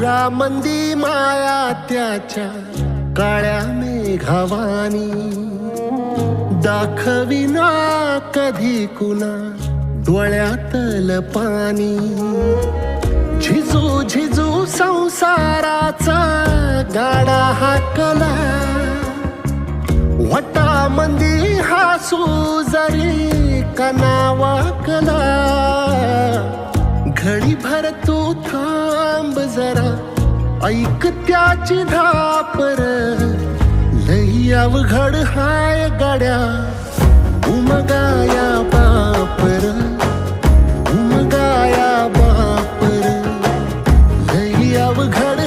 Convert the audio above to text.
पुरामंदी माया त्याच्या काळ्या मेघावानी दाखविना कधी कुणा डोळ्यातल पाणी झिजू झिजू संसाराचा गाडा हाकला वटामंदी हासू जरी कनावाकला घडी भर तू थांब जरा ऐक त्याची धापर लई अवघड हाय गाड्या उमगाया बापर उमगाया बापर लई अवघड